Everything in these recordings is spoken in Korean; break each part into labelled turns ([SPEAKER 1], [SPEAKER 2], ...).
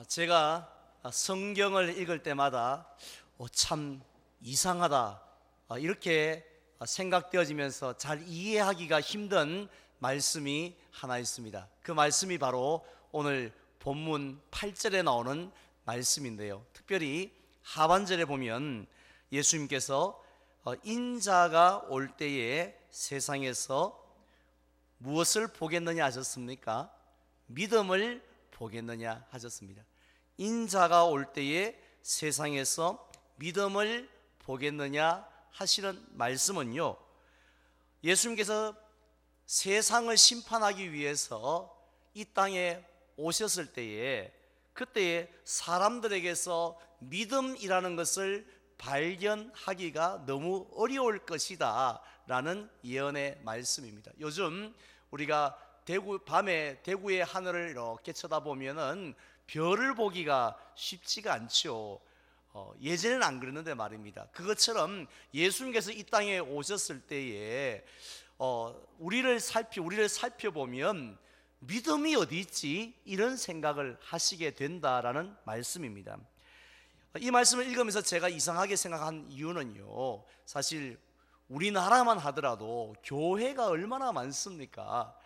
[SPEAKER 1] 제가 성경을 읽을 때마다 참 이상하다 이렇게 생각되어지면서 잘 이해하기가 힘든 말씀이 하나 있습니다. 그 말씀이 바로 오늘 본문 8절에 나오는 말씀인데요, 특별히 하반절에 보면 예수님께서 인자가 올 때에 세상에서 무엇을 보겠느냐 하셨습니까? 믿음을 보겠느냐 하셨습니다. 인자가 올 때에 세상에서 믿음을 보겠느냐 하시는 말씀은요, 예수님께서 세상을 심판하기 위해서 이 땅에 오셨을 때에 그때에 사람들에게서 믿음이라는 것을 발견하기가 너무 어려울 것이다 라는 예언의 말씀입니다. 요즘 우리가 밤에 대구의 하늘을 이렇게 쳐다보면은 별을 보기가 쉽지가 않죠. 예전에는 안 그랬는데 말입니다. 그것처럼 예수님께서 이 땅에 오셨을 때에 우리를 살펴보면 믿음이 어디 있지? 이런 생각을 하시게 된다라는 말씀입니다. 이 말씀을 읽으면서 제가 이상하게 생각한 이유는요, 사실 우리나라만 하더라도 교회가 얼마나 많습니까?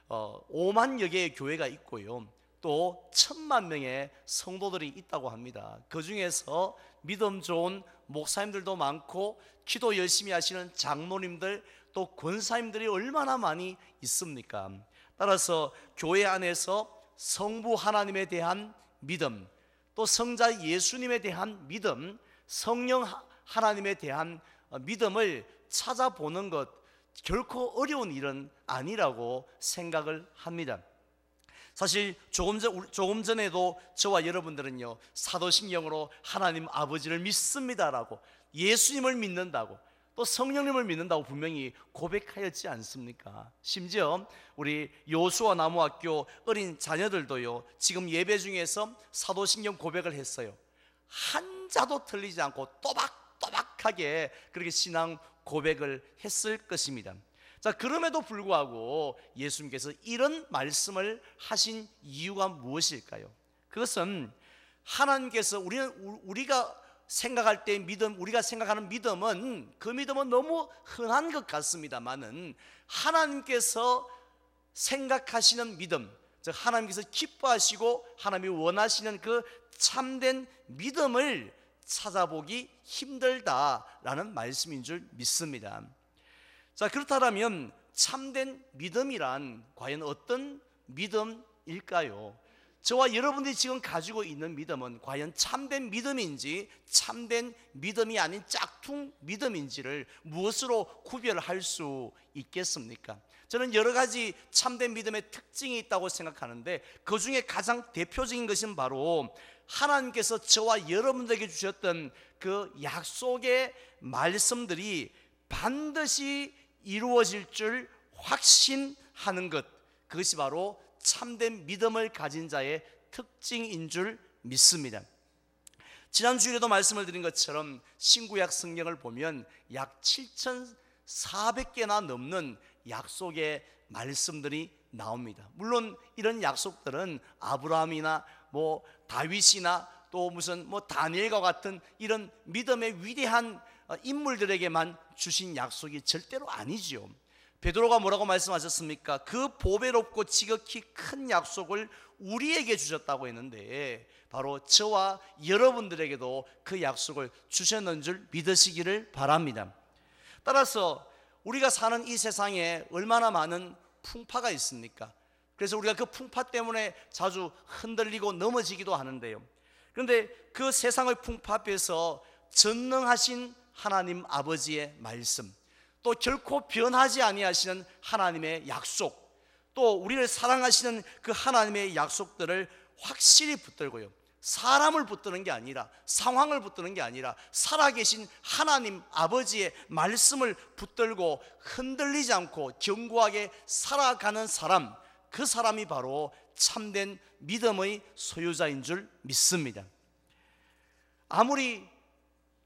[SPEAKER 1] 5만여 개의 교회가 있고요, 또 1,000만 명의 성도들이 있다고 합니다. 그 중에서 믿음 좋은 목사님들도 많고 기도 열심히 하시는 장로님들, 또 권사님들이 얼마나 많이 있습니까? 따라서 교회 안에서 성부 하나님에 대한 믿음, 또 성자 예수님에 대한 믿음, 성령 하나님에 대한 믿음을 찾아보는 것 결코 어려운 일은 아니라고 생각을 합니다. 사실 조금 전에도 저와 여러분들은요, 사도신경으로 하나님 아버지를 믿습니다라고, 예수님을 믿는다고, 또 성령님을 믿는다고 분명히 고백하였지 않습니까? 심지어 우리 요수아 나무학교 어린 자녀들도요, 지금 예배 중에서 사도신경 고백을 했어요. 한자도 틀리지 않고 또박또박하게 그렇게 신앙 고백을 했을 것입니다. 자, 그럼에도 불구하고 예수님께서 이런 말씀을 하신 이유가 무엇일까요? 그것은 하나님께서 우리가 생각할 때 믿음, 우리가 생각하는 믿음은, 그 믿음은 너무 흔한 것 같습니다만은 하나님께서 생각하시는 믿음, 즉 하나님께서 기뻐하시고 하나님이 원하시는 그 참된 믿음을 찾아보기 힘들다라는 말씀인 줄 믿습니다. 자, 그렇다면 참된 믿음이란 과연 어떤 믿음일까요? 저와 여러분들이 지금 가지고 있는 믿음은 과연 참된 믿음인지 참된 믿음이 아닌 짝퉁 믿음인지를 무엇으로 구별할 수 있겠습니까? 저는 여러 가지 참된 믿음의 특징이 있다고 생각하는데, 그 중에 가장 대표적인 것은 바로 하나님께서 저와 여러분들에게 주셨던 그 약속의 말씀들이 반드시 이루어질 줄 확신하는 것, 그것이 바로 참된 믿음을 가진 자의 특징인 줄 믿습니다. 지난주에도 말씀을 드린 것처럼 신구약 성경을 보면 약 7,400개나 넘는 약속의 말씀들이 나옵니다. 물론 이런 약속들은 아브라함이나 다윗이나 또 무슨 다니엘과 같은 이런 믿음의 위대한 인물들에게만 주신 약속이 절대로 아니지요. 베드로가 뭐라고 말씀하셨습니까? 그 보배롭고 지극히 큰 약속을 우리에게 주셨다고 했는데, 바로 저와 여러분들에게도 그 약속을 주셨는 줄 믿으시기를 바랍니다. 따라서 우리가 사는 이 세상에 얼마나 많은 풍파가 있습니까? 그래서 우리가 그 풍파 때문에 자주 흔들리고 넘어지기도 하는데요, 그런데 그 세상의 풍파 앞에서 전능하신 하나님 아버지의 말씀, 또 결코 변하지 아니하시는 하나님의 약속, 또 우리를 사랑하시는 그 하나님의 약속들을 확실히 붙들고요, 사람을 붙드는 게 아니라, 상황을 붙드는 게 아니라 살아계신 하나님 아버지의 말씀을 붙들고 흔들리지 않고 견고하게 살아가는 사람, 그 사람이 바로 참된 믿음의 소유자인 줄 믿습니다. 아무리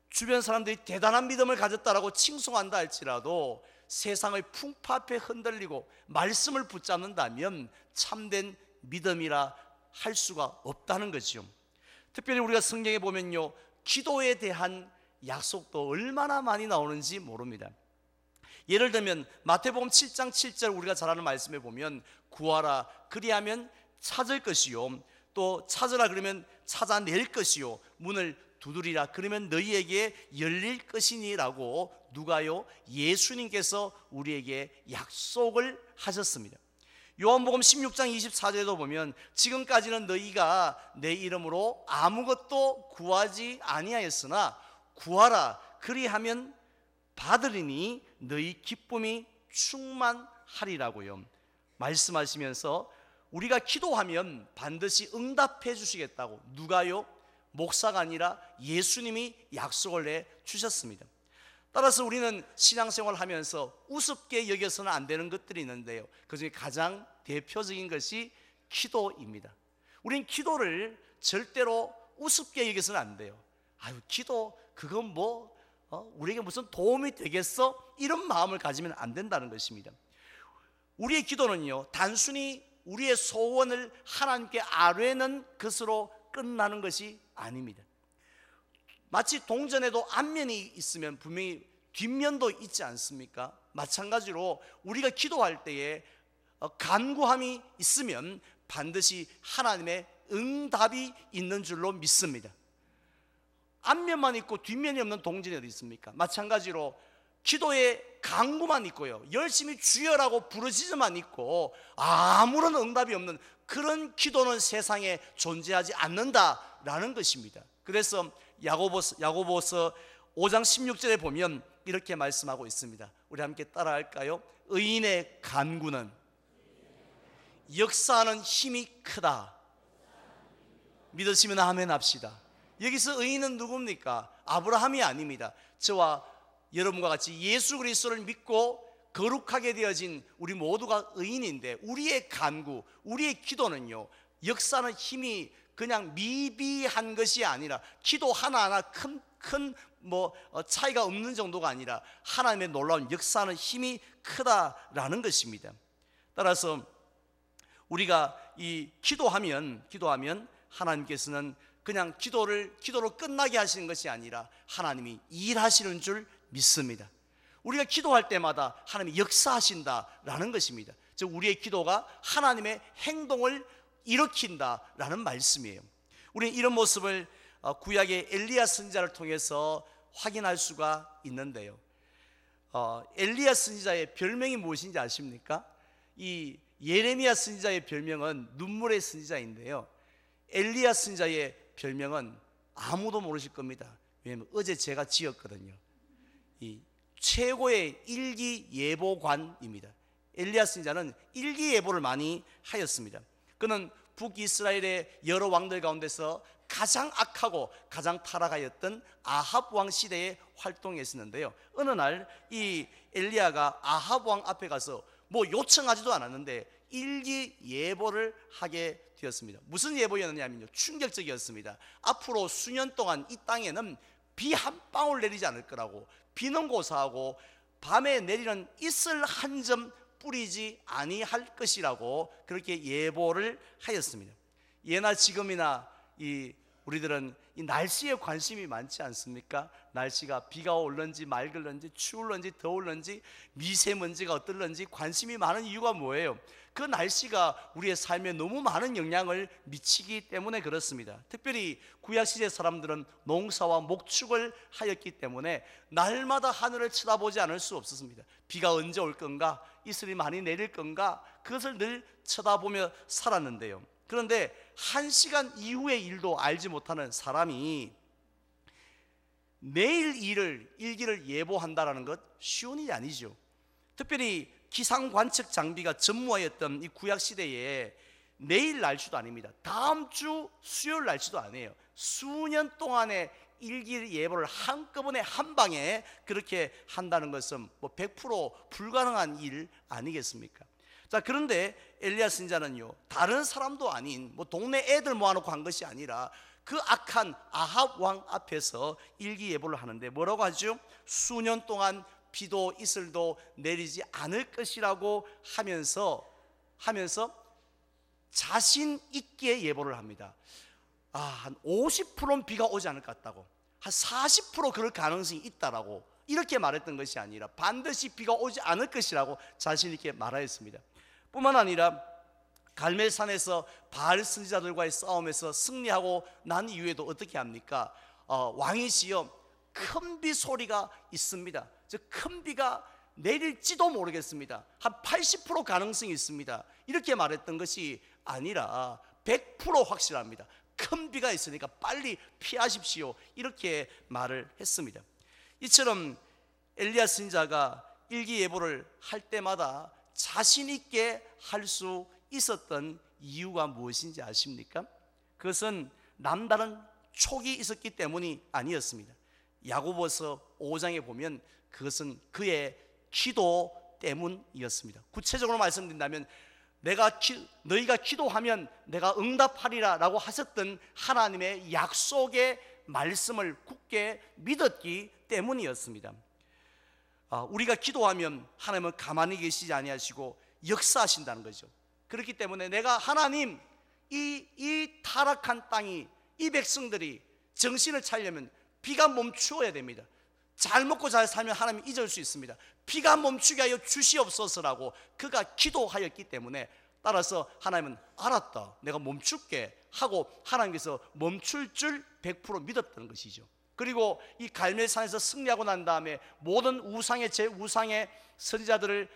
[SPEAKER 1] 주변 사람들이 대단한 믿음을 가졌다라고 칭송한다 할지라도 세상의 풍파 앞에 흔들리고 말씀을 붙잡는다면 참된 믿음이라 할 수가 없다는 거죠. 특별히 우리가 성경에 보면요, 기도에 대한 약속도 얼마나 많이 나오는지 모릅니다. 예를 들면 마태복음 7장 7절 우리가 잘 아는 말씀에 보면 구하라 그리하면 찾을 것이요 또 찾으라 그러면 찾아낼 것이요 문을 두드리라 그러면 너희에게 열릴 것이니라고 누가요? 예수님께서 우리에게 약속을 하셨습니다. 요한복음 16장 24절에도 보면 지금까지는 너희가 내 이름으로 아무것도 구하지 아니하였으나 구하라 그리하면 받으리니 너희 기쁨이 충만하리라고요 말씀하시면서 우리가 기도하면 반드시 응답해 주시겠다고 누가요? 목사가 아니라 예수님이 약속을 해 주셨습니다. 따라서 우리는 신앙생활을 하면서 우습게 여겨서는 안 되는 것들이 있는데요, 그중에 가장 대표적인 것이 기도입니다. 우린 기도를 절대로 우습게 여겨서는 안 돼요. 아유, 기도 그건 뭐 우리에게 무슨 도움이 되겠어? 이런 마음을 가지면 안 된다는 것입니다. 우리의 기도는요, 단순히 우리의 소원을 하나님께 아뢰는 것으로 끝나는 것이 아닙니다. 마치 동전에도 앞면이 있으면 분명히 뒷면도 있지 않습니까? 마찬가지로 우리가 기도할 때에 간구함이 있으면 반드시 하나님의 응답이 있는 줄로 믿습니다. 앞면만 있고 뒷면이 없는 동전이 어디 있습니까? 마찬가지로 기도에 간구만 있고요, 열심히 주여라고 부르짖음만 있고 아무런 응답이 없는 그런 기도는 세상에 존재하지 않는다라는 것입니다. 그래서 야고보서 5장 16절에 보면 이렇게 말씀하고 있습니다. 우리 함께 따라할까요? 의인의 간구는 역사하는 힘이 크다. 믿으시면 아멘 합시다. 여기서 의인은 누굽니까? 아브라함이 아닙니다. 저와 여러분과 같이 예수 그리스도를 믿고 거룩하게 되어진 우리 모두가 의인인데, 우리의 간구, 우리의 기도는요, 역사는 힘이 그냥 미비한 것이 아니라, 기도 하나하나 큰 차이가 없는 정도가 아니라 하나님의 놀라운 역사는 힘이 크다라는 것입니다. 따라서 우리가 이 기도하면 하나님께서는 그냥 기도로 끝나게 하시는 것이 아니라 하나님이 일하시는 줄 믿습니다. 우리가 기도할 때마다 하나님이 역사하신다라는 것입니다. 즉 우리의 기도가 하나님의 행동을 일으킨다라는 말씀이에요. 우리는 이런 모습을 구약의 엘리야 선지자를 통해서 확인할 수가 있는데요, 엘리야 선지자의 별명이 무엇인지 아십니까? 이 예레미야 선지자의 별명은 눈물의 선지자인데요, 엘리야 선지자의 별명은 아무도 모르실 겁니다. 왜냐하면 어제 제가 지었거든요. 이 최고의 일기예보관입니다. 엘리야 선지자는 일기예보를 많이 하였습니다. 그는 북이스라엘의 여러 왕들 가운데서 가장 악하고 가장 타락하였던 아합 왕 시대에 활동했었는데요, 어느 날 이 엘리야가 아합 왕 앞에 가서 뭐 요청하지도 않았는데 일기예보를 하게 되었습니다. 무슨 예보였느냐면요, 충격적이었습니다. 앞으로 수년 동안 이 땅에는 비 한 방울 내리지 않을 거라고, 비는 고사하고 밤에 내리는 이슬 한 점 뿌리지 아니할 것이라고 그렇게 예보를 하였습니다. 예나 지금이나 우리들은 이 날씨에 관심이 많지 않습니까? 날씨가 비가 올는지 맑을는지 추울는지 더울는지 미세먼지가 어떨는지 관심이 많은 이유가 뭐예요? 그 날씨가 우리의 삶에 너무 많은 영향을 미치기 때문에 그렇습니다. 특별히 구약시대 사람들은 농사와 목축을 하였기 때문에 날마다 하늘을 쳐다보지 않을 수 없었습니다. 비가 언제 올 건가, 이슬이 많이 내릴 건가, 그것을 늘 쳐다보며 살았는데요, 그런데 1시간 이후의 일도 알지 못하는 사람이 내일 일기를 예보한다는 것 쉬운 일이 아니죠. 특별히 기상관측 장비가 전무하였던 이 구약시대에 내일 날씨도 아닙니다. 다음 주 수요일 날씨도 아니에요. 수년 동안의 일기 예보를 한꺼번에 한 방에 그렇게 한다는 것은 뭐 100% 불가능한 일 아니겠습니까? 자, 그런데 엘리야 선지자는요, 다른 사람도 아닌 뭐 동네 애들 모아놓고 한 것이 아니라 그 악한 아합 왕 앞에서 일기예보를 하는데 뭐라고 하죠? 수년 동안 비도 이슬도 내리지 않을 것이라고 하면서 자신 있게 예보를 합니다. 한 50%는 비가 오지 않을 것 같다고, 한 40% 그럴 가능성이 있다라고 이렇게 말했던 것이 아니라 반드시 비가 오지 않을 것이라고 자신 있게 말하였습니다. 뿐만 아니라 갈멜산에서 바알 선지자들과의 싸움에서 승리하고 난 이후에도 어떻게 합니까? 왕이시여, 큰 비 소리가 있습니다. 즉 큰 비가 내릴지도 모르겠습니다. 한 80% 가능성이 있습니다. 이렇게 말했던 것이 아니라 100% 확실합니다. 큰 비가 있으니까 빨리 피하십시오, 이렇게 말을 했습니다. 이처럼 엘리야 선지자가 일기예보를 할 때마다 자신 있게 할 수 있었던 이유가 무엇인지 아십니까? 그것은 남다른 촉이 있었기 때문이 아니었습니다. 야고보서 5장에 보면 그것은 그의 기도 때문이었습니다. 구체적으로 말씀드린다면 너희가 기도하면 내가 응답하리라 라고 하셨던 하나님의 약속의 말씀을 굳게 믿었기 때문이었습니다. 우리가 기도하면 하나님은 가만히 계시지 아니하시고 역사하신다는 거죠. 그렇기 때문에 내가 하나님, 이 타락한 땅이, 이 백성들이 정신을 차리려면 비가 멈추어야 됩니다. 잘 먹고 잘 살면 하나님 잊을 수 있습니다. 비가 멈추게 하여 주시옵소서라고 그가 기도하였기 때문에, 따라서 하나님은 알았다, 내가 멈출게 하고 하나님께서 멈출 줄 100% 믿었던 것이죠. 그리고 이 갈멜산에서 승리하고 난 다음에 모든 제 우상의 선지자들을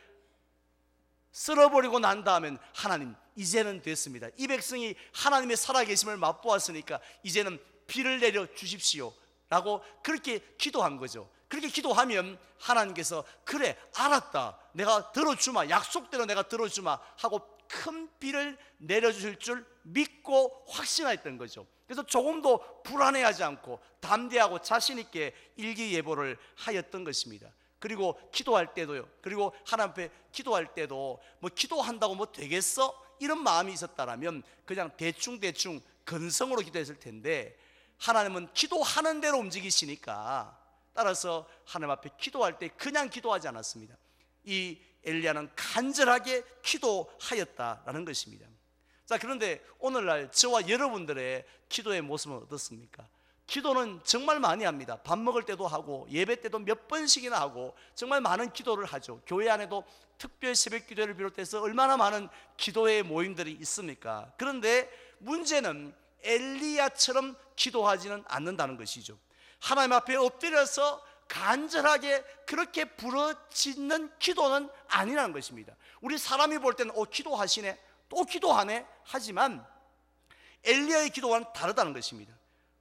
[SPEAKER 1] 쓸어버리고 난 다음엔 하나님, 이제는 됐습니다. 이 백성이 하나님의 살아계심을 맛보았으니까 이제는 비를 내려 주십시오 라고 그렇게 기도한 거죠. 그렇게 기도하면 하나님께서 그래 알았다, 내가 들어주마, 약속대로 내가 들어주마 하고 큰 비를 내려주실 줄 믿고 확신했던 거죠. 그래서 조금도 불안해하지 않고 담대하고 자신 있게 일기예보를 하였던 것입니다. 그리고 기도할 때도요, 그리고 하나님 앞에 기도할 때도 뭐 기도한다고 뭐 되겠어? 이런 마음이 있었다라면 그냥 대충 근성으로 기도했을 텐데, 하나님은 기도하는 대로 움직이시니까 따라서 하나님 앞에 기도할 때 그냥 기도하지 않았습니다. 이 엘리야는 간절하게 기도하였다라는 것입니다. 자, 그런데 오늘날 저와 여러분들의 기도의 모습은 어떻습니까? 기도는 정말 많이 합니다. 밥 먹을 때도 하고 예배 때도 몇 번씩이나 하고 정말 많은 기도를 하죠. 교회 안에도 특별 새벽 기도회를 비롯해서 얼마나 많은 기도의 모임들이 있습니까? 그런데 문제는 엘리야처럼 기도하지는 않는다는 것이죠. 하나님 앞에 엎드려서 간절하게 그렇게 부르짖는 기도는 아니라는 것입니다. 우리 사람이 볼 때는 기도하시네, 또 기도하네 하지만 엘리야의 기도와는 다르다는 것입니다.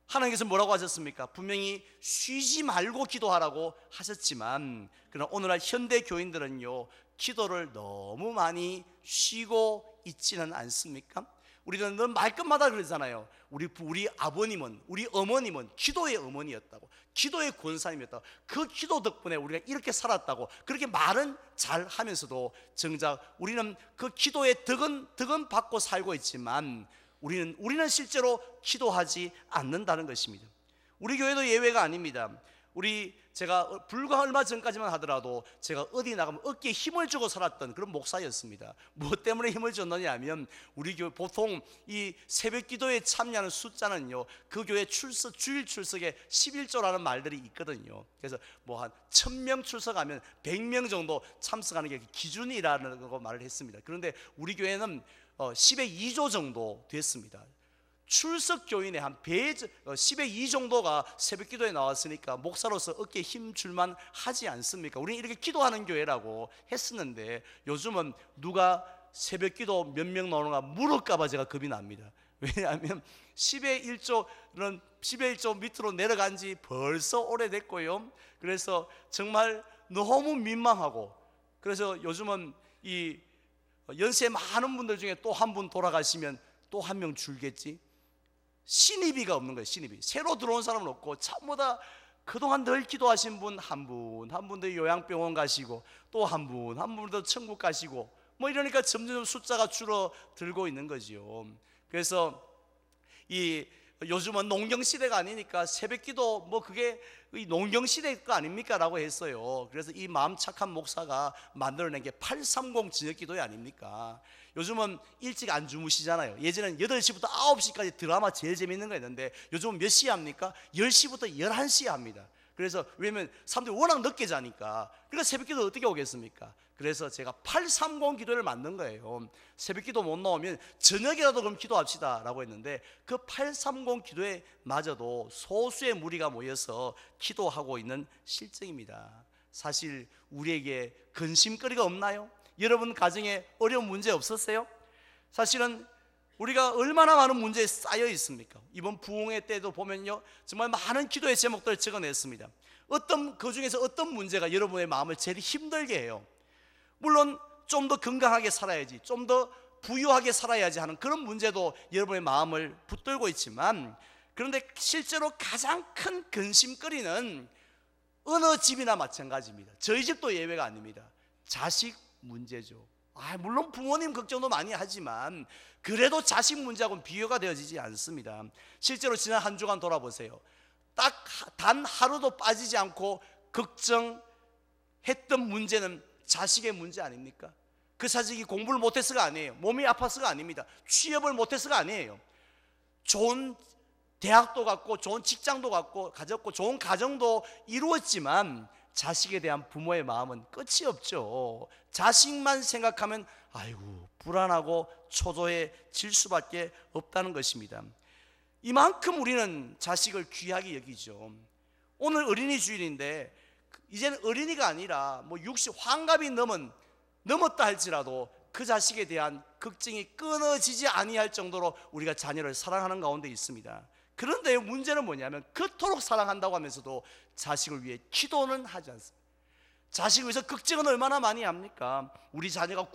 [SPEAKER 1] 하나님께서 뭐라고 하셨습니까? 분명히 쉬지 말고 기도하라고 하셨지만, 그러나 오늘날 현대 교인들은요, 기도를 너무 많이 쉬고 있지는 않습니까? 우리는 늘 말끝마다 그러잖아요. 우리 아버님은, 우리 어머님은 기도의 어머니였다고, 기도의 권사님이었다고, 그 기도 덕분에 우리가 이렇게 살았다고 그렇게 말은 잘 하면서도 정작 우리는 그 기도의 덕은 받고 살고 있지만 우리는 실제로 기도하지 않는다는 것입니다. 우리 교회도 예외가 아닙니다. 제가 불과 얼마 전까지만 하더라도 제가 어디 나가면 어깨에 힘을 주고 살았던 그런 목사였습니다. 무엇 때문에 힘을 줬느냐 하면, 우리 교회 보통 이 새벽 기도에 참여하는 숫자는요, 그 교회 주일 출석에 11조라는 말들이 있거든요. 그래서 뭐 한 1000명 출석하면 100명 정도 참석하는 게 기준이라는 거 말을 했습니다. 그런데 우리 교회는 10의 2조 정도 됐습니다. 출석 교인의 한 10의 2 정도가 새벽 기도에 나왔으니까 목사로서 어깨에 힘 줄만 하지 않습니까? 우리는 이렇게 기도하는 교회라고 했었는데, 요즘은 누가 새벽 기도 몇 명 나오는가 물을까봐 제가 겁이 납니다. 왜냐하면 10의 1조는 10의 1조 밑으로 내려간 지 벌써 오래됐고요. 그래서 정말 너무 민망하고, 그래서 요즘은 이 연세 많은 분들 중에 또 한 분 돌아가시면 또 한 명 줄겠지? 신입이가 없는 거예요. 신입이 새로 들어온 사람은 없고, 전부 다 그동안 늘 기도하신 분 한 분 더 요양병원 가시고, 또 한 분 더 천국 가시고, 뭐 이러니까 점점 숫자가 줄어들고 있는 거지요. 그래서 요즘은 농경시대가 아니니까 새벽기도 뭐 그게 농경시대 거 아닙니까? 라고 했어요. 그래서 이 마음 착한 목사가 만들어낸 게 830 저녁기도회 아닙니까? 요즘은 일찍 안 주무시잖아요. 예전에는 8시부터 9시까지 드라마 제일 재밌는 거 있는데 요즘은 몇 시에 합니까? 10시부터 11시에 합니다. 그래서 왜냐면 사람들이 워낙 늦게 자니까. 그러니까 새벽기도 어떻게 오겠습니까? 그래서 제가 830 기도를 만든 거예요. 새벽기도 못 나오면 저녁이라도 그럼 기도합시다 라고 했는데, 그 830 기도에 마저도 소수의 무리가 모여서 기도하고 있는 실정입니다. 사실 우리에게 근심거리가 없나요? 여러분 가정에 어려운 문제 없었어요? 사실은 우리가 얼마나 많은 문제에 쌓여 있습니까? 이번 부흥회 때도 보면요, 정말 많은 기도의 제목들을 적어냈습니다. 그 중에서 어떤 문제가 여러분의 마음을 제일 힘들게 해요? 물론 좀 더 건강하게 살아야지, 좀 더 부유하게 살아야지 하는 그런 문제도 여러분의 마음을 붙들고 있지만, 그런데 실제로 가장 큰 근심거리는 어느 집이나 마찬가지입니다. 저희 집도 예외가 아닙니다. 자식 문제죠. 물론 부모님 걱정도 많이 하지만 그래도 자식 문제하고는 비교가 되어지지 않습니다. 실제로 지난 한 주간 돌아보세요. 딱 단 하루도 빠지지 않고 걱정했던 문제는 자식의 문제 아닙니까? 그 자식이 공부를 못해서가 아니에요. 몸이 아파서가 아닙니다. 취업을 못해서가 아니에요. 좋은 대학도 갔고 좋은 직장도 가졌고 좋은 가정도 이루었지만 자식에 대한 부모의 마음은 끝이 없죠. 자식만 생각하면 아이고 불안하고 초조해질 수밖에 없다는 것입니다. 이만큼 우리는 자식을 귀하게 여기죠. 오늘 어린이 주일인데 이제는 어린이가 아니라 60 환갑이 넘었다 할지라도 그 자식에 대한 걱정이 끊어지지 아니할 정도로 우리가 자녀를 사랑하는 가운데 있습니다. 그런데 문제는 뭐냐면 그토록 사랑한다고 하면서도 자식을 위해 기도는 하지 않습니다. 자식을 위해서 걱정은 얼마나 많이 합니까? 우리 자녀가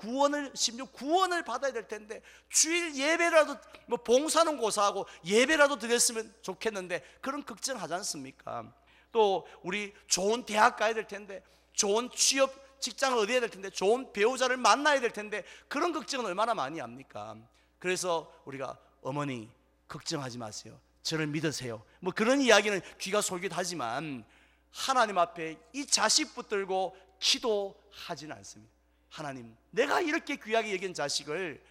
[SPEAKER 1] 심지어 구원을 받아야 될 텐데 주일 예배라도 봉사는 고사하고 예배라도 드렸으면 좋겠는데 그런 걱정하지 않습니까? 또 우리 좋은 대학 가야 될 텐데, 좋은 취업 직장을 얻어야 될 텐데, 좋은 배우자를 만나야 될 텐데 그런 걱정은 얼마나 많이 합니까? 그래서 우리가 어머니 걱정하지 마세요, 저를 믿으세요, 그런 이야기는 귀가 솔깃하지만 하나님 앞에 이 자식 붙들고 기도하지는 않습니다. 하나님, 내가 이렇게 귀하게 여긴 자식을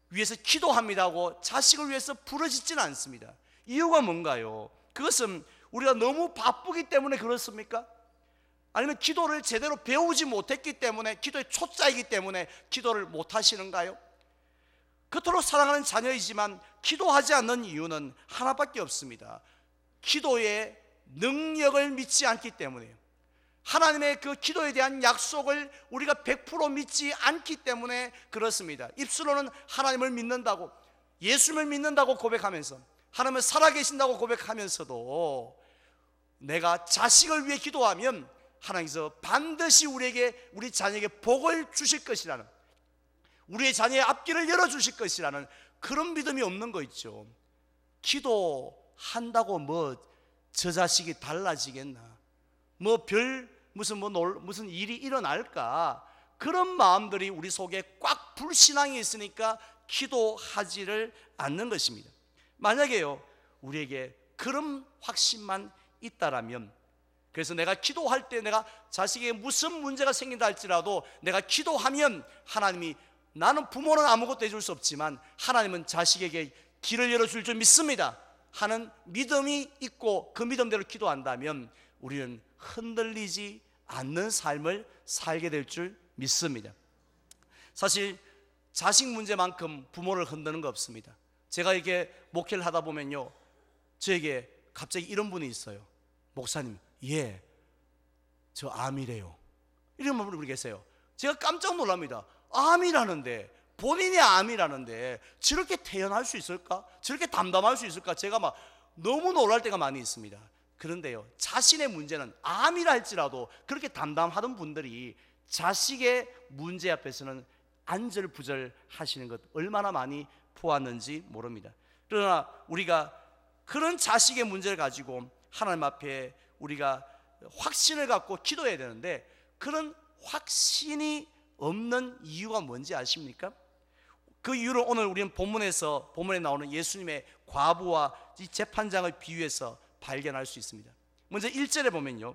[SPEAKER 1] 위해서 기도합니다 하고 자식을 위해서 부르짖지는 않습니다. 이유가 뭔가요? 그것은 우리가 너무 바쁘기 때문에 그렇습니까? 아니면 기도를 제대로 배우지 못했기 때문에, 기도의 초짜이기 때문에 기도를 못하시는가요? 그토록 사랑하는 자녀이지만 기도하지 않는 이유는 하나밖에 없습니다. 기도의 능력을 믿지 않기 때문에요. 하나님의 그 기도에 대한 약속을 우리가 100% 믿지 않기 때문에 그렇습니다. 입술로는 하나님을 믿는다고, 예수님을 믿는다고 고백하면서, 하나님은 살아계신다고 고백하면서도 내가 자식을 위해 기도하면 하나님께서 반드시 우리 자녀에게 복을 주실 것이라는, 우리의 자녀의 앞길을 열어주실 것이라는 그런 믿음이 없는 거 있죠. 기도한다고 저 자식이 달라지겠나, 무슨 일이 일어날까, 그런 마음들이 우리 속에 꽉 불신앙이 있으니까 기도하지를 않는 것입니다. 만약에요, 우리에게 그런 확신만 있다라면, 그래서 내가 기도할 때 내가 자식에게 무슨 문제가 생긴다 할지라도 내가 기도하면 하나님이, 나는 부모는 아무것도 해줄 수 없지만 하나님은 자식에게 길을 열어줄 줄 믿습니다 하는 믿음이 있고 그 믿음대로 기도한다면 우리는 흔들리지 않는 삶을 살게 될 줄 믿습니다. 사실 자식 문제만큼 부모를 흔드는 거 없습니다. 제가 이렇게 목회를 하다 보면요, 저에게 갑자기 이런 분이 있어요. 목사님, 저 암이래요. 이런 분이 계세요. 제가 깜짝 놀랍니다. 암이라는데, 본인이 암이라는데 저렇게 태어날 수 있을까? 저렇게 담담할 수 있을까? 제가 너무 놀랄 때가 많이 있습니다. 그런데요, 자신의 문제는 암이라 할지라도 그렇게 담담하던 분들이 자식의 문제 앞에서는 안절부절 하시는 것 얼마나 많이 보았는지 모릅니다. 그러나 우리가 그런 자식의 문제를 가지고 하나님 앞에 우리가 확신을 갖고 기도해야 되는데, 그런 확신이 없는 이유가 뭔지 아십니까? 그 이유를 오늘 우리는 본문에 나오는 예수님의 과부와 이 재판장을 비유해서 발견할 수 있습니다. 먼저 1절에 보면요,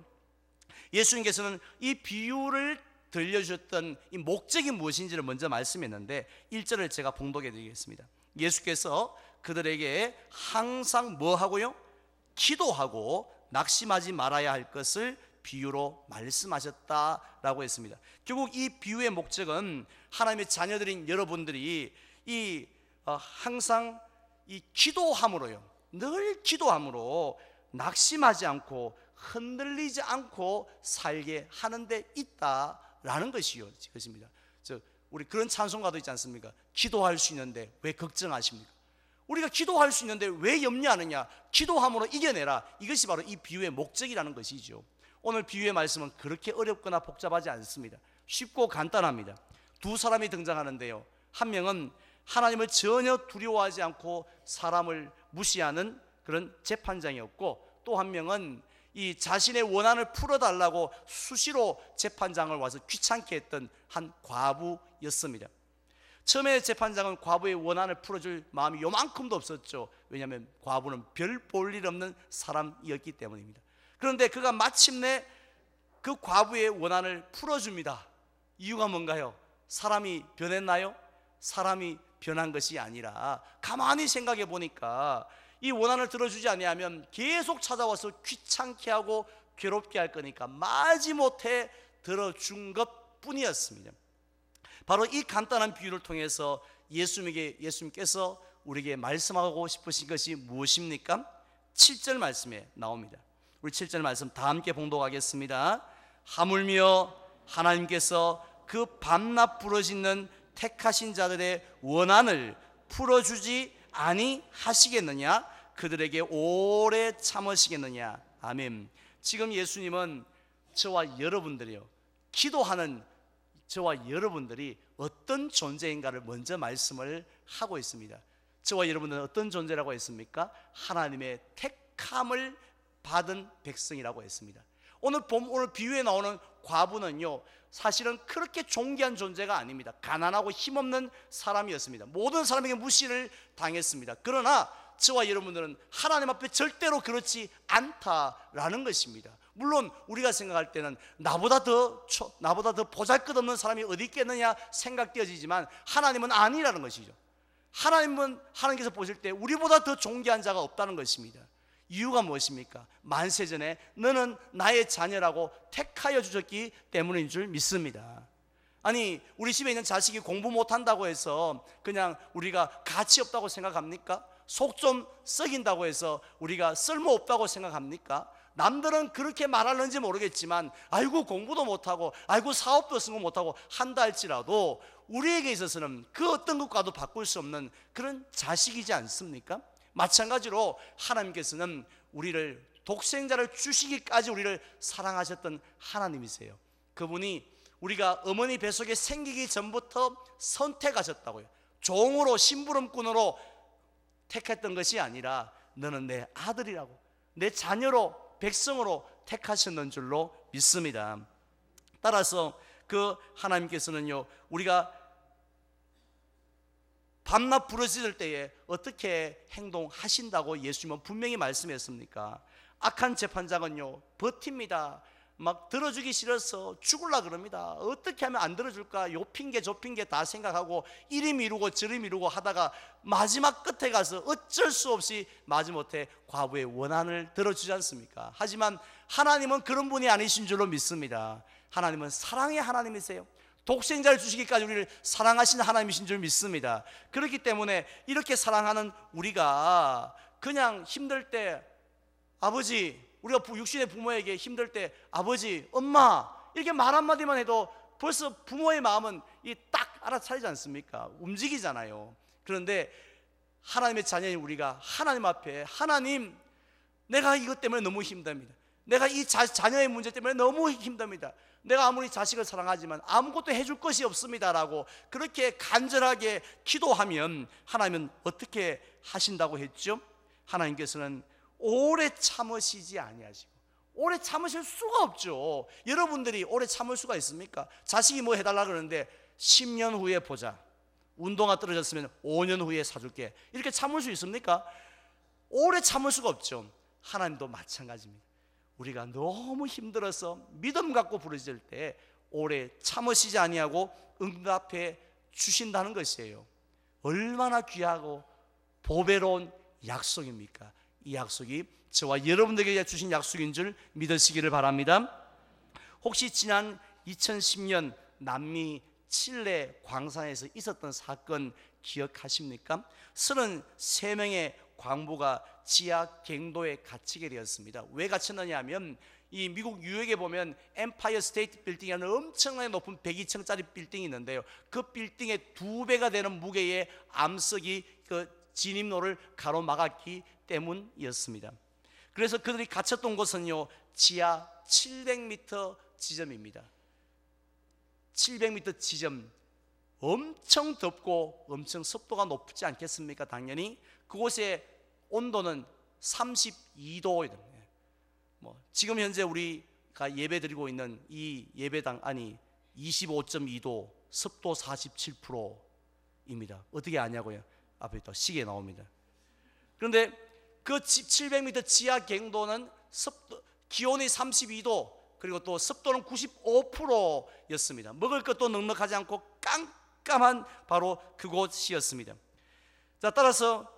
[SPEAKER 1] 예수님께서는 이 비유를 들려주셨던 이 목적이 무엇인지를 먼저 말씀했는데 1절을 제가 봉독해 드리겠습니다. 예수께서 그들에게 항상 뭐 하고요? 기도하고 낙심하지 말아야 할 것을 비유로 말씀하셨다라고 했습니다. 결국 이 비유의 목적은 하나님의 자녀들인 여러분들이 항상 이 기도함으로요, 늘 기도함으로 낙심하지 않고 흔들리지 않고 살게 하는 데 있다라는 것입니다. 우리 그런 찬송가도 있지 않습니까? 기도할 수 있는데 왜 걱정하십니까? 우리가 기도할 수 있는데 왜 염려하느냐? 기도함으로 이겨내라. 이것이 바로 이 비유의 목적이라는 것이죠. 오늘 비유의 말씀은 그렇게 어렵거나 복잡하지 않습니다. 쉽고 간단합니다. 두 사람이 등장하는데요, 한 명은 하나님을 전혀 두려워하지 않고 사람을 무시하는 그런 재판장이었고, 또 한 명은 이 자신의 원한을 풀어달라고 수시로 재판장을 와서 귀찮게 했던 한 과부였습니다. 처음에 재판장은 과부의 원한을 풀어줄 마음이 요만큼도 없었죠. 왜냐하면 과부는 별 볼 일 없는 사람이었기 때문입니다. 그런데 그가 마침내 그 과부의 원한을 풀어줍니다. 이유가 뭔가요? 사람이 변했나요? 사람이 변한 것이 아니라 가만히 생각해 보니까 이 원한을 들어주지 아니하면 계속 찾아와서 귀찮게 하고 괴롭게 할 거니까 마지못해 들어준 것 뿐이었습니다. 바로 이 간단한 비유를 통해서 예수님께서 우리에게 말씀하고 싶으신 것이 무엇입니까? 7절 말씀에 나옵니다. 우리 7절 말씀 다 함께 봉독하겠습니다. 하물며 하나님께서 그 밤낮 부르짖는 택하신 자들의 원한을 풀어주지 아니하시겠느냐? 그들에게 오래 참으시겠느냐? 아멘. 지금 예수님은 저와 여러분들이요, 기도하는 저와 여러분들이 어떤 존재인가를 먼저 말씀을 하고 있습니다. 저와 여러분들은 어떤 존재라고 했습니까? 하나님의 택함을 받은 백성이라고 했습니다. 오늘 비유에 나오는 과부는요, 사실은 그렇게 존귀한 존재가 아닙니다. 가난하고 힘없는 사람이었습니다. 모든 사람에게 무시를 당했습니다. 그러나 저와 여러분들은 하나님 앞에 절대로 그렇지 않다라는 것입니다. 물론 우리가 생각할 때는 나보다 더 보잘것없는 사람이 어디 있겠느냐 생각되어지지만 하나님은 아니라는 것이죠. 하나님께서 보실 때 우리보다 더 존귀한 자가 없다는 것입니다. 이유가 무엇입니까? 만세전에 너는 나의 자녀라고 택하여 주셨기 때문인 줄 믿습니다. 아니, 우리 집에 있는 자식이 공부 못한다고 해서 그냥 우리가 가치 없다고 생각합니까? 속 좀 썩인다고 해서 우리가 쓸모없다고 생각합니까? 남들은 그렇게 말하는지 모르겠지만 아이고 공부도 못하고 아이고 사업도 성공 못하고 한다 할지라도 우리에게 있어서는 그 어떤 것과도 바꿀 수 없는 그런 자식이지 않습니까? 마찬가지로 하나님께서는 우리를 독생자를 주시기까지 우리를 사랑하셨던 하나님이세요. 그분이 우리가 어머니 뱃속에 생기기 전부터 선택하셨다고요. 종으로 심부름꾼으로 택했던 것이 아니라 너는 내 아들이라고, 내 자녀로, 백성으로 택하셨는 줄로 믿습니다. 따라서 그 하나님께서는요, 우리가 밤낮 부르짖을 때에 어떻게 행동하신다고 예수님은 분명히 말씀했습니까? 악한 재판장은요, 버팁니다. 막 들어주기 싫어서 죽으려 그럽니다. 어떻게 하면 안 들어줄까? 요 핑계 저 핑계 다 생각하고 이리 미루고 저리 미루고 하다가 마지막 끝에 가서 어쩔 수 없이 마지못해 과부의 원한을 들어주지 않습니까? 하지만 하나님은 그런 분이 아니신 줄로 믿습니다. 하나님은 사랑의 하나님이세요. 독생자를 주시기까지 우리를 사랑하시는 하나님이신 줄 믿습니다. 그렇기 때문에 이렇게 사랑하는 우리가 그냥 힘들 때 아버지, 우리가 육신의 부모에게 힘들 때 아버지, 엄마 이렇게 말 한마디만 해도 벌써 부모의 마음은 딱 알아차리지 않습니까? 움직이잖아요. 그런데 하나님의 자녀인 우리가 하나님 앞에 하나님, 내가 이것 때문에 너무 힘듭니다. 내가 이 자녀의 문제 때문에 너무 힘듭니다. 내가 아무리 자식을 사랑하지만 아무것도 해줄 것이 없습니다라고 그렇게 간절하게 기도하면 하나님은 어떻게 하신다고 했죠? 하나님께서는 오래 참으시지 아니하시고, 오래 참으실 수가 없죠. 여러분들이 오래 참을 수가 있습니까? 자식이 뭐 해달라 그러는데 10년 후에 보자, 운동화 떨어졌으면 5년 후에 사줄게, 이렇게 참을 수 있습니까? 오래 참을 수가 없죠. 하나님도 마찬가지입니다. 우리가 너무 힘들어서 믿음 갖고 부르짖을 때 오래 참으시지 아니하고 응답해 주신다는 것이에요. 얼마나 귀하고 보배로운 약속입니까? 이 약속이 저와 여러분들에게 주신 약속인 줄 믿으시기를 바랍니다. 혹시 지난 2010년 남미 칠레 광산에서 있었던 사건 기억하십니까? 33명의 광부가 지하 갱도에 갇히게 되었습니다. 왜 갇혔느냐 하면 이 미국 뉴욕에 보면 엠파이어 스테이트 빌딩이라는 엄청나게 높은 102층짜리 빌딩이 있는데요, 그 빌딩의 2배가 되는 무게의 암석이 그 진입로를 가로막았기 때문이었습니다. 그래서 그들이 갇혔던 곳은요, 지하 700m 지점입니다. 700m 지점, 엄청 덥고 엄청 습도가 높지 않겠습니까? 당연히 그곳의 온도는 32도. 지금 현재 우리가 예배 드리고 있는 이 예배당 안이 25.2도, 습도 47%입니다. 어떻게 아냐고요? 앞에 또 시계 나옵니다. 그런데 그 700m 지하 갱도는 기온이 32도, 그리고 또 습도는 95%였습니다. 먹을 것도 넉넉하지 않고 깜깜한 바로 그곳이었습니다. 자, 따라서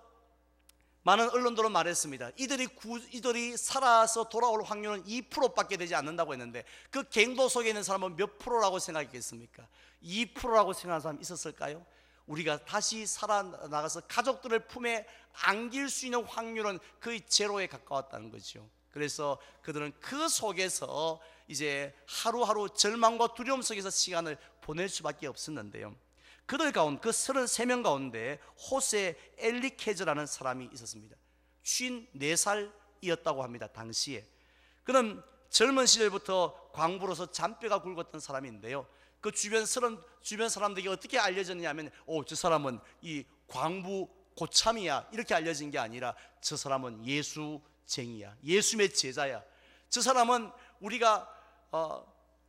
[SPEAKER 1] 많은 언론들은 말했습니다. 이들이 살아서 돌아올 확률은 2%밖에 되지 않는다고 했는데, 그 갱도 속에 있는 사람은 몇 프로라고 생각했겠습니까? 2%라고 생각하는 사람 있었을까요? 우리가 다시 살아나가서 가족들을 품에 안길 수 있는 확률은 거의 제로에 가까웠다는 거죠. 그래서 그들은 그 속에서 이제 하루하루 절망과 두려움 속에서 시간을 보낼 수밖에 없었는데요, 그들 가운데, 그 33명 가운데 호세 엘리케즈라는 사람이 있었습니다. 54살이었다고 합니다. 당시에 그는 젊은 시절부터 광부로서 잔뼈가 굵었던 사람인데요, 그 주변 사람들에게 어떻게 알려졌냐면, 저 사람은 이 광부 고참이야, 이렇게 알려진 게 아니라, 저 사람은 예수쟁이야, 예수님의 제자야, 저 사람은 우리가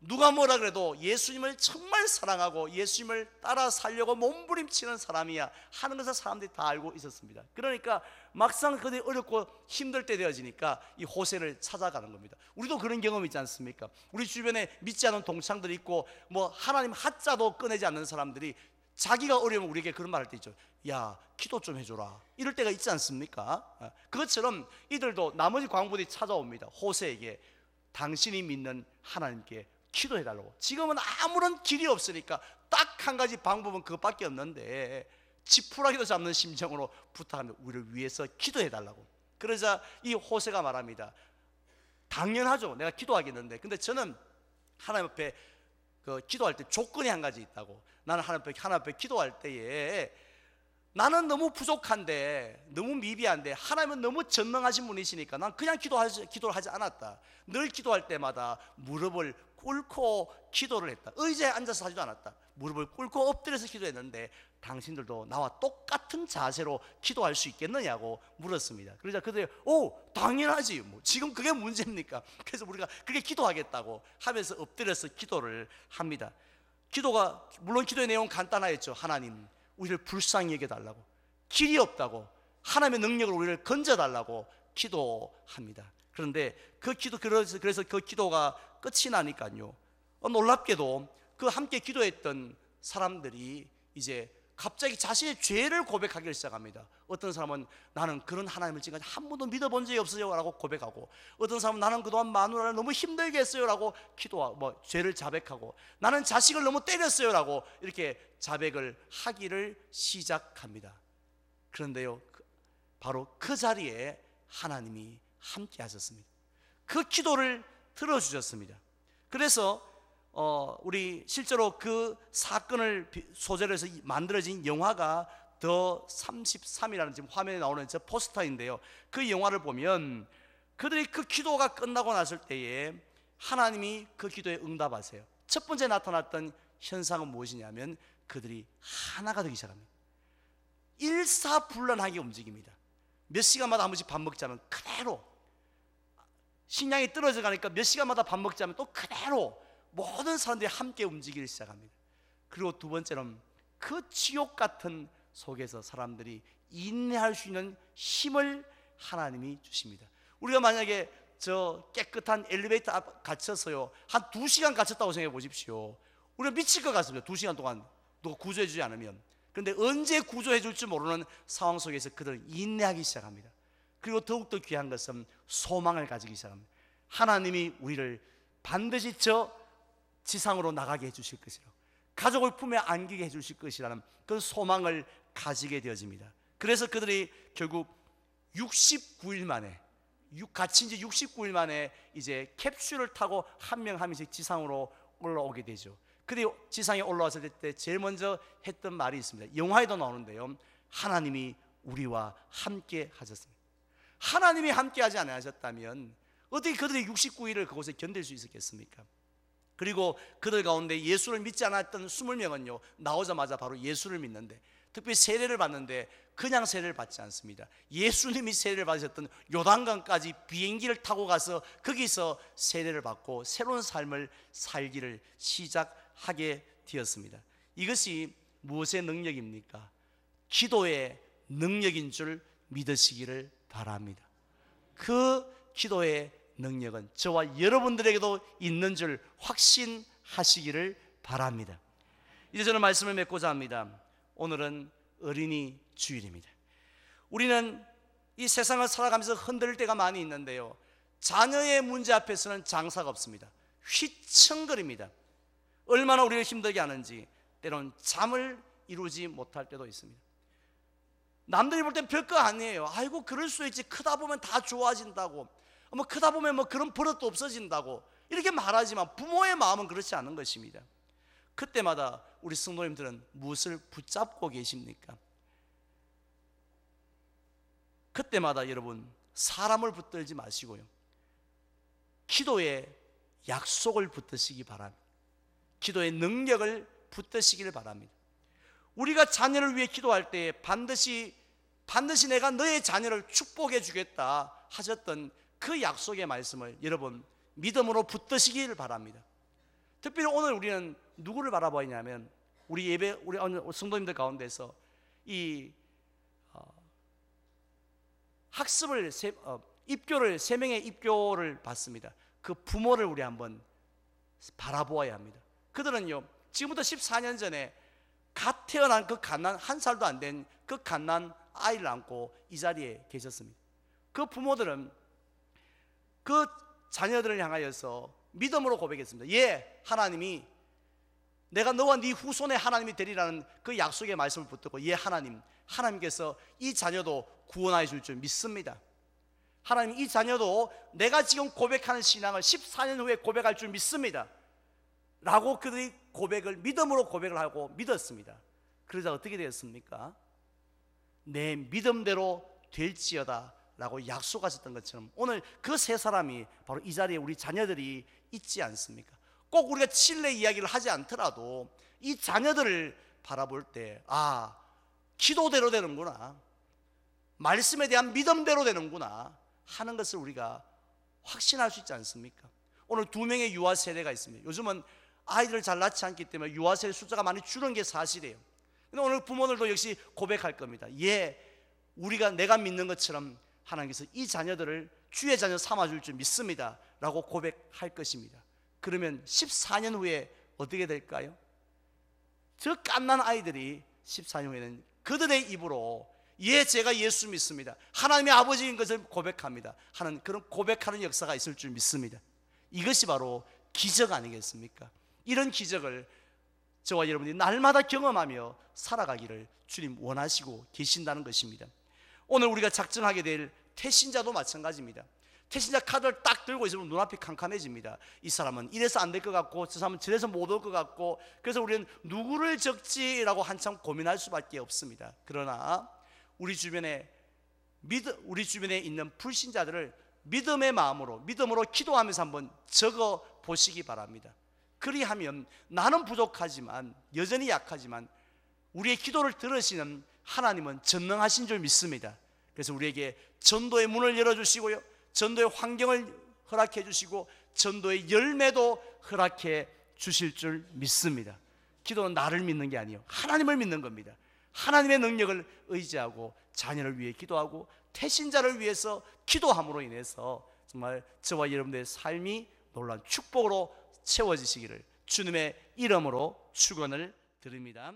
[SPEAKER 1] 누가 뭐라 그래도 예수님을 정말 사랑하고 예수님을 따라 살려고 몸부림치는 사람이야 하는 것을 사람들이 다 알고 있었습니다. 그러니까 막상 그들이 어렵고 힘들 때 되어지니까 이 호세를 찾아가는 겁니다. 우리도 그런 경험 있지 않습니까? 우리 주변에 믿지 않는 동창들이 있고, 뭐 하나님 하자도 꺼내지 않는 사람들이 자기가 어려우면 우리에게 그런 말 할 때 있죠. 야, 기도 좀 해줘라, 이럴 때가 있지 않습니까? 그것처럼 이들도 나머지 광부들이 찾아옵니다. 호세에게 당신이 믿는 하나님께 기도해달라고. 지금은 아무런 길이 없으니까 딱 한 가지 방법은 그것밖에 없는데, 지푸라기도 잡는 심정으로 부탁합니다. 우리를 위해서 기도해달라고. 그러자 이 호세가 말합니다. 당연하죠, 내가 기도하겠는데, 근데 저는 하나님 앞에 기도할 때 조건이 한 가지 있다고. 나는 하나님 앞에 기도할 때에 나는 너무 부족한데, 너무 미비한데, 하나님은 너무 전능하신 분이시니까 난 그냥 기도를 하지 않았다. 늘 기도할 때마다 무릎을 꿇고 기도를 했다. 의자에 앉아서 하지도 않았다. 무릎을 꿇고 엎드려서 기도했는데, 당신들도 나와 똑같은 자세로 기도할 수 있겠느냐고 물었습니다. 그러자 그들이 당연하지, 뭐 지금 그게 문제입니까? 그래서 우리가 그렇게 기도하겠다고 하면서 엎드려서 기도를 합니다. 물론 기도의 내용은 간단하였죠. 하나님, 우리를 불쌍히 여겨달라고, 길이 없다고, 하나님의 능력을 우리를 건져달라고 기도합니다. 그런데 그래서 그 기도가 끝이 나니까요, 놀랍게도 그 함께 기도했던 사람들이 이제 갑자기 자신의 죄를 고백하기 시작합니다. 어떤 사람은 나는 그런 하나님을 지금까지 한 번도 믿어본 적이 없어요 라고 고백하고, 어떤 사람은 나는 그동안 마누라를 너무 힘들게 했어요 라고 죄를 자백하고, 나는 자식을 너무 때렸어요 라고 이렇게 자백을 하기를 시작합니다. 그런데요, 바로 그 자리에 하나님이 함께 하셨습니다. 그 기도를 들어주셨습니다. 그래서 우리 실제로 그 사건을 소재로 해서 만들어진 영화가 더 33이라는 지금 화면에 나오는 저 포스터인데요, 그 영화를 보면 그들이 그 기도가 끝나고 났을 때에 하나님이 그 기도에 응답하세요. 첫 번째 나타났던 현상은 무엇이냐면, 그들이 하나가 되기 시작합니다. 일사불란하게 움직입니다. 몇 시간마다 한 번씩 밥 먹자면 그대로, 식량이 떨어져 가니까 몇 시간마다 밥 먹자면 또 그대로 모든 사람들이 함께 움직이기 시작합니다. 그리고 두 번째는 그 지옥 같은 속에서 사람들이 인내할 수 있는 힘을 하나님이 주십니다. 우리가 만약에 저 깨끗한 엘리베이터 앞 갇혀서요 한 2시간 갇혔다고 생각해 보십시오. 우리가 미칠 것 같습니다. 2시간 동안 누가 구조해 주지 않으면. 그런데 언제 구조해 줄지 모르는 상황 속에서 그들은 인내하기 시작합니다. 그리고 더욱더 귀한 것은 소망을 가지기 시작합니다. 하나님이 우리를 반드시 저 지상으로 나가게 해주실 것이라고, 가족을 품에 안기게 해주실 것이라는 그런 소망을 가지게 되어집니다. 그래서 그들이 결국 69일 만에, 갇힌 지 69일 만에 이제 캡슐을 타고 한 명 한 명씩 지상으로 올라오게 되죠. 그들이 지상에 올라왔을 때 제일 먼저 했던 말이 있습니다. 영화에도 나오는데요, 하나님이 우리와 함께 하셨습니다. 하나님이 함께 하지 않으셨다면 어떻게 그들이 69일을 그곳에 견딜 수 있었겠습니까? 그리고 그들 가운데 예수를 믿지 않았던 20명은요 나오자마자 바로 예수를 믿는데, 특별히 세례를 받는데 그냥 세례를 받지 않습니다. 예수님이 세례를 받으셨던 요단강까지 비행기를 타고 가서 거기서 세례를 받고 새로운 삶을 살기를 시작하게 되었습니다. 이것이 무엇의 능력입니까? 기도의 능력인 줄 믿으시기를 바랍니다. 그 기도의 능력은 저와 여러분들에게도 있는 줄 확신하시기를 바랍니다. 이제 저는 말씀을 맺고자 합니다. 오늘은 어린이 주일입니다. 우리는 이 세상을 살아가면서 흔들릴 때가 많이 있는데요, 자녀의 문제 앞에서는 장사가 없습니다. 휘청거립니다. 얼마나 우리를 힘들게 하는지 때로는 잠을 이루지 못할 때도 있습니다. 남들이 볼 땐 별거 아니에요. 아이고 그럴 수 있지, 크다 보면 다 좋아진다고, 뭐 크다 보면 뭐 그런 버릇도 없어진다고 이렇게 말하지만 부모의 마음은 그렇지 않은 것입니다. 그때마다 우리 성도님들은 무엇을 붙잡고 계십니까? 그때마다 여러분 사람을 붙들지 마시고요, 기도의 약속을 붙드시기 바랍니다. 기도의 능력을 붙드시기를 바랍니다. 우리가 자녀를 위해 기도할 때 반드시 내가 너의 자녀를 축복해 주겠다 하셨던 그 약속의 말씀을 여러분 믿음으로 붙드시기를 바랍니다. 특별히 오늘 우리는 누구를 바라봐야 하냐면, 우리 성도님들 가운데서 이 학습을 입교를 3명의 입교를 받습니다. 그 부모를 우리 한번 바라보아야 합니다. 그들은요 지금부터 14년 전에 갓 태어난 그 갓난, 1살도 안 된 그 갓난 아이를 안고 이 자리에 계셨습니다. 그 부모들은 그 자녀들을 향하여서 믿음으로 고백했습니다. 예, 하나님이 내가 너와 네 후손의 하나님이 되리라는 그 약속의 말씀을 붙들고, 예 하나님께서 이 자녀도 구원하여 줄 줄 믿습니다. 하나님 이 자녀도 내가 지금 고백하는 신앙을 14년 후에 고백할 줄 믿습니다 라고 그들이 믿음으로 고백을 하고 믿었습니다. 그러자 어떻게 되었습니까? 내 믿음대로 될지어다 라고 약속하셨던 것처럼 오늘 그 3사람이 바로 이 자리에 우리 자녀들이 있지 않습니까? 꼭 우리가 칠레 이야기를 하지 않더라도 이 자녀들을 바라볼 때, 아, 기도대로 되는구나, 말씀에 대한 믿음대로 되는구나 하는 것을 우리가 확신할 수 있지 않습니까? 오늘 2명의 유아 세례가 있습니다. 요즘은 아이들을 잘 낳지 않기 때문에 유아 세례 숫자가 많이 줄은 게 사실이에요. 근데 오늘 부모들도 역시 고백할 겁니다. 예, 내가 믿는 것처럼 하나님께서 이 자녀들을 주의 자녀 삼아줄 줄 믿습니다 라고 고백할 것입니다. 그러면 14년 후에 어떻게 될까요? 저 갓난 아이들이 14년 후에는 그들의 입으로 예, 제가 예수 믿습니다, 하나님의 아버지인 것을 고백합니다 하는 그런 고백하는 역사가 있을 줄 믿습니다. 이것이 바로 기적 아니겠습니까? 이런 기적을 저와 여러분이 날마다 경험하며 살아가기를 주님 원하시고 계신다는 것입니다. 오늘 우리가 작정하게 될 태신자도 마찬가지입니다. 태신자 카드를 딱 들고 있으면 눈앞이 캄캄해집니다. 이 사람은 이래서 안 될 것 같고 저 사람은 저래서 못 올 것 같고, 그래서 우리는 누구를 적지라고 한참 고민할 수밖에 없습니다. 그러나 우리 주변에 있는 불신자들을 믿음의 마음으로, 믿음으로 기도하면서 한번 적어 보시기 바랍니다. 그리하면 나는 부족하지만, 여전히 약하지만 우리의 기도를 들으시는 하나님은 전능하신 줄 믿습니다. 그래서 우리에게 전도의 문을 열어주시고요, 전도의 환경을 허락해 주시고 전도의 열매도 허락해 주실 줄 믿습니다. 기도는 나를 믿는 게 아니에요, 하나님을 믿는 겁니다. 하나님의 능력을 의지하고 자녀를 위해 기도하고 태신자를 위해서 기도함으로 인해서 정말 저와 여러분들의 삶이 놀라운 축복으로 채워지시기를 주님의 이름으로 축원을 드립니다.